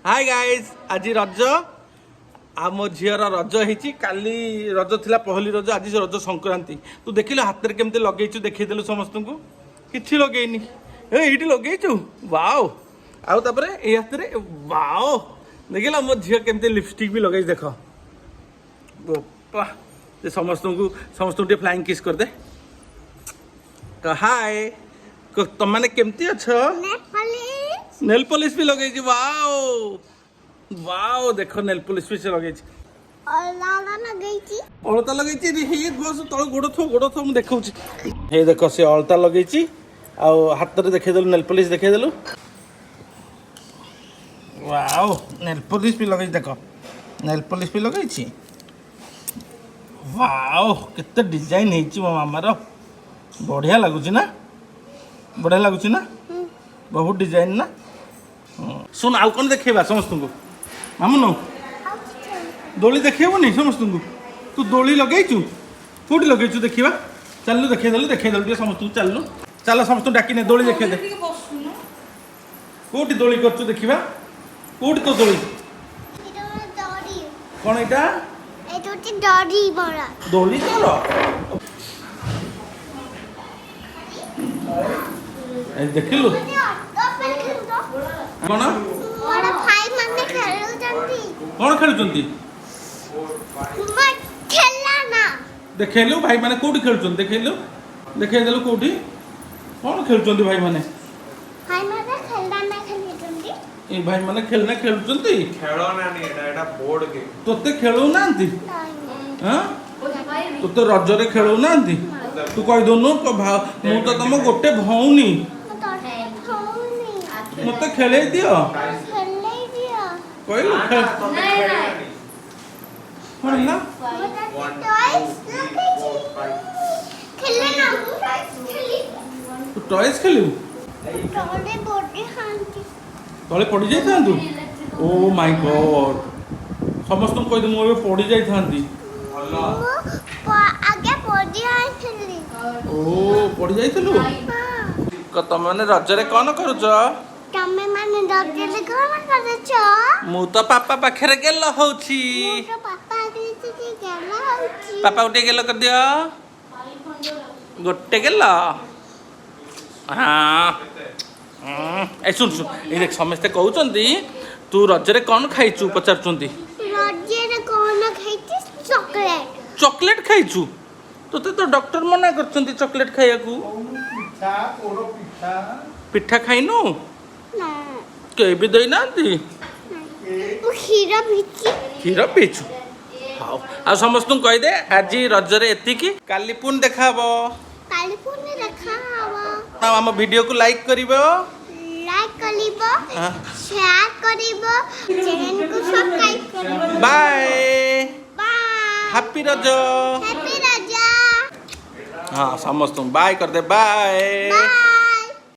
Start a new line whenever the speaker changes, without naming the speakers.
Hi guys आज रज आम झीर रज होती काली रज थिला पहली रज आज रज संक्रांति तू देखिल हाथ में केमती लगेचु देखदेलु समस्त को किछि लगेनी ये लगेचु वाओ आउ तापरे ए हाथ में वाओ देखिल मो झील केमती लिपस्टिक भी लगे देख समस्त को फ्लाइंग किस कर दे तो हाय तुम मैंने केमती अच्छ नेल पॉलिश भी लगे वाओ वाओ देखो नेल पॉलिश भी से लगे अलता लगे बस तल गोड़ थो मुझे हे देख से अलता लगे हाथ में देखेदेलु नेल पॉलिश देखेदेलु वाओ नेल पॉलिश भी लगे देख नेल पॉलिश भी लगे वाओ केते डिजाइन है मो मामार बढ़िया लगुच ना बढ़िया लगुच ना बहुत डिजाइन ना सुन आउ कौन देखेबा समस्त को मामुन दोली देखेबनी समस्त को तू दोली लगेचु कौटी लगेचु देखा चलू देखेदेलु समस्त को चलू चल समस्त डाकिने दोली देखे दे कौटी दोली करचु देखा कौटी तो दोली कौन एटा दोली चलो देखिलु कौन कौन खेलुचंती देखेलु भाई माने कोठी खेलुचंती देखेलु देखेदेलु कोठी कौन खेलुचंती भाई माने ए भाई माने खेलना खेलुचंती
खेलना नहीं एटा बोर्ड गेम
तोते खेलु नांती हां तोते रजरे खेलु नांती तू कहि दोनु मु तो तुम गोटे भौनी मत खेले दियो कहलु कौन ना तू टॉयज खेलु तले पड़ी जाई तू ओ माय गॉड समस्त कह दे मु पड़ी जाई थांती ओ पड़ी जाइतलु तुम मैंने रजरे कौन करुच मु तो पापा पाखे गेल होची पापा गोटे गेल कर दियो गोटे गेल हाँ ए सुन सुन ये देख समस्ते कहते तू रजरे कौन खाइचु पचारुचंती चॉकलेट खाइचु तोते तो डॉक्टर मना करछंती चॉकलेट खाइया को पिठा खाइनु के भी दई नांती क्षीर पीचु हाँ आ समस्त कह दे आज रजरे एतिकी काली पुन देखाबो आम वीडियो को लाइक करिवो
शेयर करिवो चैनल को सब्सक्राइब करिवो
बाय हैप्पी रज
हैप्पी रज
हाँ समस्त बाय कर दे बाय।